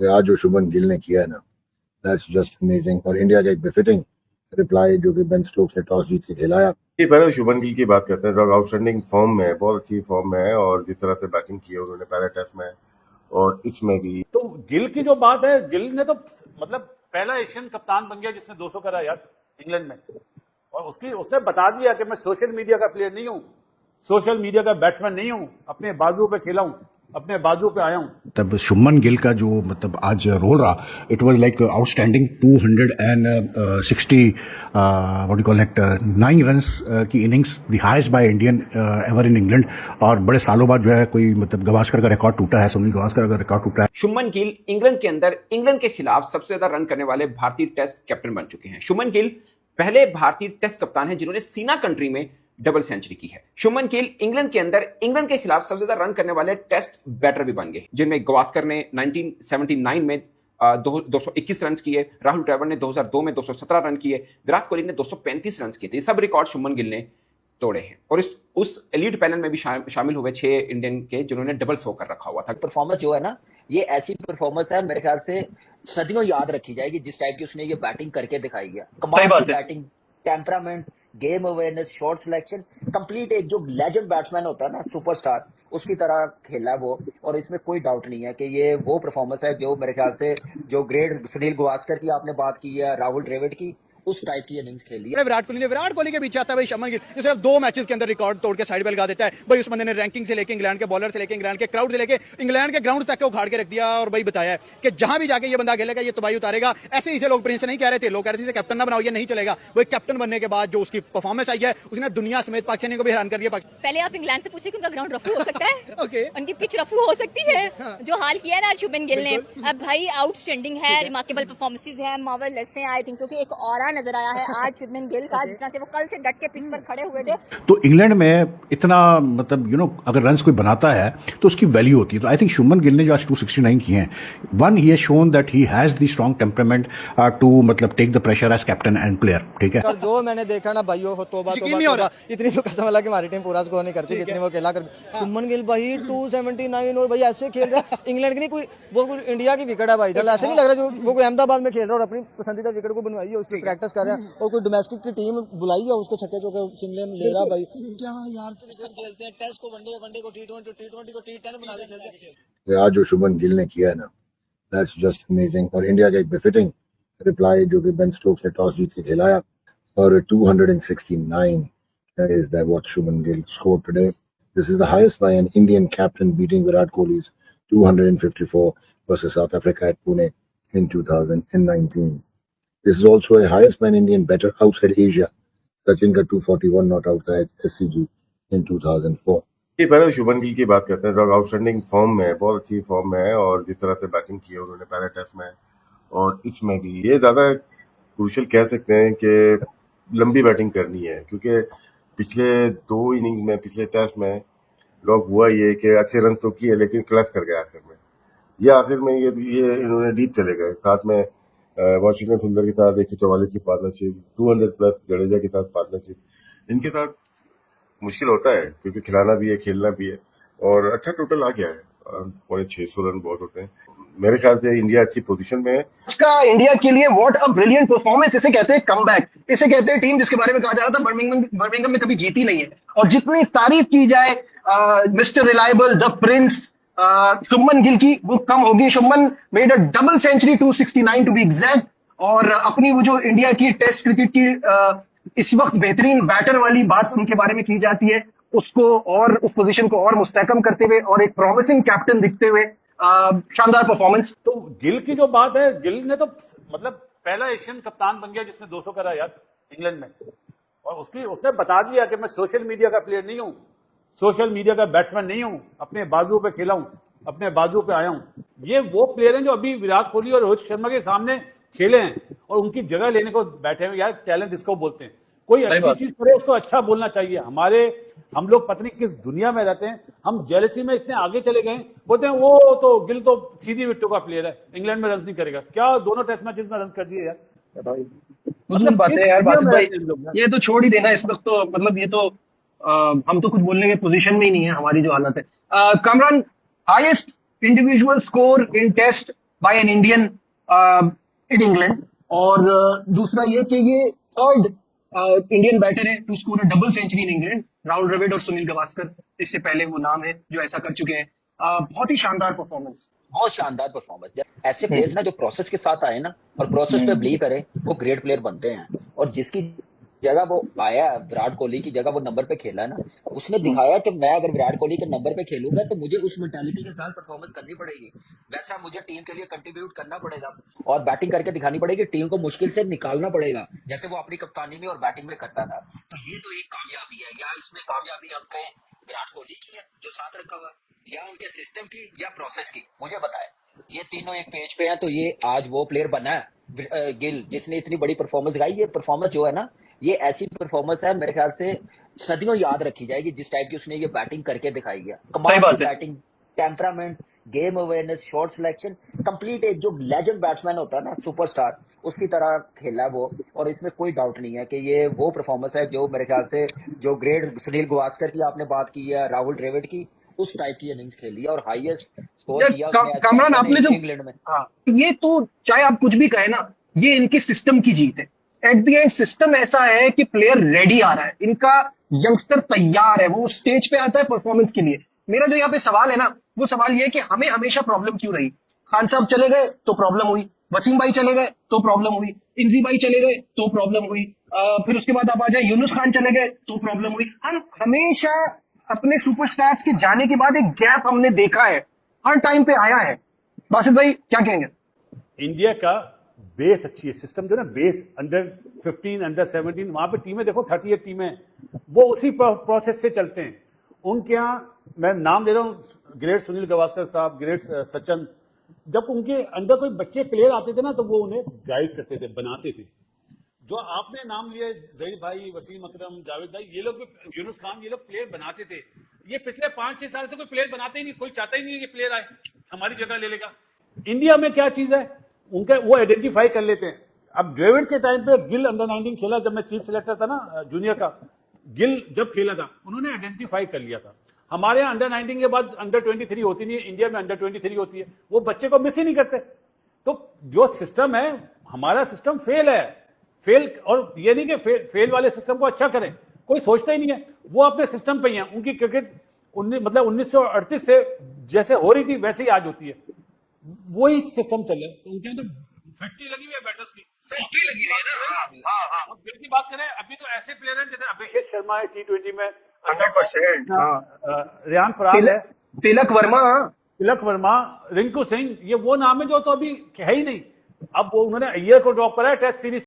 आज जो शुभमन गिल ने किया है ना, दैट्स जस्ट अमेजिंग। और इंडिया का एक बेफिटिंग रिप्लाई जो कि बेन स्टोक्स ने टॉस जीत के खिलाया। ये पहले शुभमन गिल की बात करते हैं, जो आउटस्टैंडिंग फॉर्म में है, बहुत अच्छी फॉर्म में है और जिस तरह से बैटिंग की है उन्होंने पहले टेस्ट में और इसमें भी। तो गिल की जो बात है, गिल ने तो मतलब पहला एशियन कप्तान बन गया जिसने 200 करा यार इंग्लैंड में। और उसने बता दिया कि मैं सोशल मीडिया का प्लेयर नहीं हूं, सोशल मीडिया का बैट्समैन नहीं हूं, अपने बाजू पे खेला हूं, अपने बाजू पे आया हूं। तब शुभमन गिल का जो मतलब आज रोल रहा, it was like outstanding 260 what do call it 9 runs की innings, the highest by Indian ever in England. और बड़े सालों बाद जो है कोई मतलब गावस्कर का रिकॉर्ड टूटा है, सुनील गावस्कर का रिकॉर्ड टूटा है। शुभमन गिल इंग्लैंड के अंदर इंग्लैंड के खिलाफ सबसे ज्यादा रन करने वाले भारतीय टेस्ट कैप्टन बन चुके हैं। शुभमन गिल पहले भारतीय टेस्ट कप्तान हैं जिन्होंने सीना कंट्री में डबल सेंचुरी की है। शुभमन गिल इंग्लैंड के अंदर इंग्लैंड के खिलाफ सबसे ज्यादा रन करने वाले टेस्ट बैटर भी बन गए, जिनमें गावस्कर ने 1979 में 221 रन किए, राहुल द्रविड़ ने 2002 में 217 रन किए, विराट कोहली ने 235 रन किए थे। सब रिकॉर्ड शुभमन गिल ने तोड़े हैं और उस एलीट पैनल में भी शामिल हुए 6 इंडियन के जिन्होंने डबल 100 कर रखा हुआ था। परफॉर्मेंस जो है ना, ये ऐसी परफॉर्मेंस है मेरे ख्याल से सदियों याद रखी जाएगी, जिस टाइप की उसने ये बैटिंग करके दिखाई है। कमाल की batting, temperament, game awareness, shot selection, complete एक जो लेजेंड बैट्समैन होता है ना, सुपरस्टार, उसकी तरह खेला वो। और इसमें कोई डाउट नहीं है कि ये वो परफॉर्मेंस है जो मेरे ख्याल से जो ग्रेट सुनील गावस्कर की आपने बात की है, राहुल द्रविड़ की, उस टाइप की इनिंग्स खेली है। विराट कोहली के पीछे आता है भाई शुभमन गिल, जो सिर्फ 2 मैचेस के अंदर रिकॉर्ड तोड़ के साइड पे लगा देता है भाई। उस बंदे ने रैंकिंग से लेके इंग्लैंड के बॉलर से लेके इंग्लैंड के क्राउड से लेके इंग्लैंड के ग्राउंड तक को उखाड़ के रख दिया और भाई बताया कि जहां भी जाके ये बंदा खेलेगा ये तबाही उतारेगा। ऐसे इसे लोग प्रिंस नहीं कह रहे थे, लोग कह रहे थे कैप्टन ना बनाओ, ये नहीं चलेगा। वो कैप्टन बनने के बाद जो उसकी परफॉर्मेंस आई है, उसने दुनिया समेत पाकिस्तानी को भी हैरान कर दिया। पहले आप इंग्लैंड से पूछिए कि उनका ग्राउंड रफू हो सकता है उनकी पिच रफू हो सकती है। जो हाल किया है ना शुभमन गिल ने, अब भाई आउटस्टैंडिंग है, रिमार्केबल परफॉर्मेंसेस है, मार्वेलस है। आई थिंक सो कि एक ऑरा नजर आया है आज शुभमन गिल का, जिस तरह से वो कल से डट के पिच पर खड़े हुए थे। तो इंग्लैंड में इतना मतलब अगर रन्स कोई बनाता है तो उसकी वैल्यू होती है। तो आई थिंक शुभमन गिल ने जो आज 269 किए हैं, one he has shown that he has the strong temperament to मतलब take the pressure as captain and player. ठीक है, जो मैंने देखा ना भाइयों, तोबा इतनी तो कसम अल्लाह की हमारी टीम पूरा स्कोर नहीं करती जितनी वो खेला कर। शुभमन गिल भाई 279 और भाई ऐसे खेल रहा है इंग्लैंड की नहीं, कोई वो कोई इंडिया की विकेट है भाई। ऐसे नहीं लग रहा जो वो कोई अहमदाबाद में खेल रहा है और अपनी पसंदीदा विकेट को बनवाई है, उसकी प्रैक्टिस कर रहे हैं और कोई डोमेस्टिक की टीम बुलाई है उसको छक्के चौके शिमले में ले रहा भाई। क्या यार खेलते हैं टेस्ट को, वनडे को टी20 को टी10 बना के खेलते हैं। आज जो शुभमन गिल ने किया है ना, दैट्स जस्ट अमेजिंग। और इंडिया का एक बेफिटिंग रिप्लाई जो कि बेन स्टोक्स ने टॉस जीत के खिलाया। और 269 is that what Shubman Gill scored today. This is the highest by an Indian captain, beating Virat Kohli's 254 versus South Africa at Pune in 2019. This is also a highest by an Indian batter outside Asia. Sachin का 241 not out at SCG in 2004. ये पहले शुभमन गिल की बात करते हैं, जो outstanding form में है, बहुत अच्छी फॉर्म में है और जिस तरह से बैटिंग की है उन्होंने पहले टेस्ट में और इसमें भी। ये ज्यादा क्रूशियल कह सकते हैं कि लंबी बैटिंग करनी है, क्योंकि पिछले 2 इनिंग्स में, पिछले टेस्ट में लोग हुआ ये कि अच्छे रन तो किए लेकिन क्लच कर गए आखिर में। ये आखिर में ये इन्होंने डीप चले गए। साथ में वाशिंगटन सुंदर के साथ 144 की पार्टनरशिप, 200 प्लस जडेजा के साथ पार्टनरशिप, इनके साथ मुश्किल होता है क्योंकि खिलाना भी है, खेलना भी है और अच्छा टोटल आ गया है। 650 रन बहुत होते हैं। मेरे ख्याल से इंडिया अच्छी पोजीशन में है। इसका इंडिया के लिए व्हाट अ ब्रिलियंट परफॉर्मेंस। इसे कहते हैं कमबैक, इसे कहते हैं टीम जिसके बारे में कहा जा रहा था बर्मिंघम में कभी जीती नहीं है। और जितनी तारीफ की जाए mister reliable, the prince Shubman Gill की, वो कम होगी। Shubman made a double century, 269 to be exact. और अपनी वो जो इंडिया की टेस्ट क्रिकेट की इस वक्त बेहतरीन बैटर वाली बात उनके बारे में की जाती है, उसको और उस पोजीशन को और मुस्तहकम करते हुए और एक प्रॉमिसिंग कैप्टन दिखते हुए शानदार परफॉर्मेंस। तो गिल की जो बात है, गिल ने तो मतलब पहला एशियन कप्तान बन गया जिसने 200 करा यार इंग्लैंड में। और उसने बता दिया कि मैं सोशल मीडिया का प्लेयर नहीं हूं, सोशल मीडिया का बैट्समैन नहीं हूं, अपने बाजू पे खेला हूं, अपने बाजू पे आया हूं। ये वो प्लेयर हैं जो अभी विराट कोहली और रोहित शर्मा के सामने खेले हैं और उनकी जगह लेने को बैठे हुए। यार टैलेंट इसको बोलते हैं, कोई अच्छी चीज करे उसको अच्छा बोलना चाहिए। हम लोग पता नहीं किस दुनिया में रहते हैं, हम जेलसी में इतने आगे चले गए, बोलते हैं वो तो गिल तो सीधी विकेटों का प्लेयर है, इंग्लैंड में रन नहीं करेगा। क्या दोनों टेस्ट मैचेस में रन कर दिए यार, मतलब बात है यार। बात भाई ये तो छोड़ ही देना इस वक्त तो, मतलब ये तो हम तो कुछ बोलने के पोजीशन में ही नहीं है, हमारी जो हालत है। Kamran, highest individual score in test by an Indian in England, और दूसरा ये कि ये थर्ड इंडियन बैटर है to score a double century in England. Rahul Dravid और सुनील गावस्कर इससे पहले वो नाम है जो ऐसा कर चुके हैं। बहुत ही शानदार परफॉर्मेंस, बहुत शानदार परफॉर्मेंस। ऐसे प्लेयर्स ना जो प्रोसेस के साथ आए ना और प्रोसेस पे बिलीव करे, वो ग्रेट प्लेयर बनते हैं। और जिसकी जगह वो आया, विराट कोहली की जगह वो नंबर पे खेला है ना, उसने दिखाया कि मैं अगर विराट कोहली के नंबर पे खेलूंगा तो मुझे उस मेंटालिटी के साथ परफॉर्मेंस करनी पड़ेगी, वैसा मुझे टीम के लिए कंट्रीब्यूट करना पड़ेगा और बैटिंग करके दिखानी पड़ेगी, टीम को मुश्किल से निकालना पड़ेगा, जैसे वो अपनी कप्तानी में और बैटिंग में करता था। तो ये तो एक कामयाबी है। या इसमें कामयाबी हम कहें विराट कोहली की है जो साथ रखा हुआ, या उनके सिस्टम की, या प्रोसेस की, मुझे बताए। ये तीनों एक पेज पे हैं, तो ये आज वो प्लेयर बना है गिल, जिसने इतनी बड़ी परफॉर्मेंस दिखाई। ये परफॉर्मेंस जो है ना, ये ऐसी परफॉर्मेंस है मेरे ख्याल से सदियों याद रखी जाएगी, जिस टाइप की उसने ये बैटिंग करके दिखाई है। कमाल की batting, temperament, game awareness, shot selection, complete एक जो लेजेंड बैट्समैन होता है ना, सुपरस्टार, उसकी तरह खेला वो। और इसमें कोई डाउट नहीं है कि ये वो परफॉर्मेंस है जो मेरे ख्याल से जो ग्रेट सुनील गावस्कर की आपने बात की है, राहुल द्रविड़ की, उस टाइप की इनिंग्स खेली है और हाईएस्ट स्कोर किया कामरान आपने जो इंग्लैंड में। ये तो चाहे आप कुछ भी कहे ना, ये इनके सिस्टम की जीत है। एट द एंड सिस्टम ऐसा है कि प्लेयर रेडी आ रहा है, इनका यंगस्टर तैयार है, वो स्टेज पे आता है परफॉर्मेंस के लिए। मेरा जो यहाँ पे सवाल है ना, वो सवाल ये है कि हमें हमेशा प्रॉब्लम क्यों रही? खान साहब चले गए तो प्रॉब्लम हुई, वसीम भाई चले गए तो प्रॉब्लम हुई, इंजी भाई चले गए तो प्रॉब्लम हुई, फिर उसके बाद आप आ जाए यूनुस खान चले गए तो प्रॉब्लम हुई। हम हमेशा अपने सुपरस्टार्स के जाने के बाद एक गैप हमने देखा है, हर टाइम पे आया है। बासित भाई क्या कहेंगे? इंडिया का बेस अच्छी है, सिस्टम जो ना बेस अंडर 15 अंडर 17 वहां पे टीमें देखो 38 टीमें, वो उसी प्रोसेस से चलते हैं। उनके यहाँ मैं नाम ले रहा हूँ, ग्रेट सुनील गावस्कर साहब, ग्रेट सचिन, जब उनके अंदर कोई बच्चे प्लेयर आते थे ना तो वो उन्हें गाइड करते थे, बनाते थे। जो आपने नाम लिए ज़हीर भाई, वसीम अकरम, जावेद भाई, ये लोग भी, यूनुस खान, ये लोग प्लेयर बनाते थे। ये पिछले 5-6 साल से कोई प्लेयर बनाते ही नहीं, कोई चाहता ही नहीं है कि प्लेयर आए हमारी जगह ले लेगा। इंडिया में क्या चीज है, उनका वो आइडेंटिफाई कर लेते हैं। अब द्रविड़ के टाइम पे गिल अंडर 19 खेला, जब मैं चीफ सिलेक्टर था ना जूनियर का, गिल जब खेला था उन्होंने आइडेंटिफाई कर लिया था। हमारे यहाँ अंडर 19 के बाद अंडर 23 होती नहीं है, इंडिया में अंडर 23 होती है, वो बच्चे को मिस ही नहीं करते। तो जो सिस्टम है, हमारा सिस्टम फेल है, फेल। और ये नहीं कि फेल वाले सिस्टम को अच्छा करें, कोई सोचता ही नहीं है, वो अपने सिस्टम पे ही है। उनकी क्रिकेट 1938 से जैसे हो रही थी वैसे ही आज होती है, वही सिस्टम चल रहा है। तो उनके अंदर फैक्ट्री लगी हुई है बैटर्स की, फैक्ट्री लगी हुई है ना। अब गिल की बात करें, अभी तो ऐसे प्लेयर हैं जैसे अभिषेक शर्मा है T20 में, 100%। रेहान पराग है, तिलक वर्मा, रिंकू सिंह, ये वो नाम है जो तो अभी है ही नहीं। अब वो उन्होंने अय्यर को ड्रॉप करा है टेस्ट सीरीज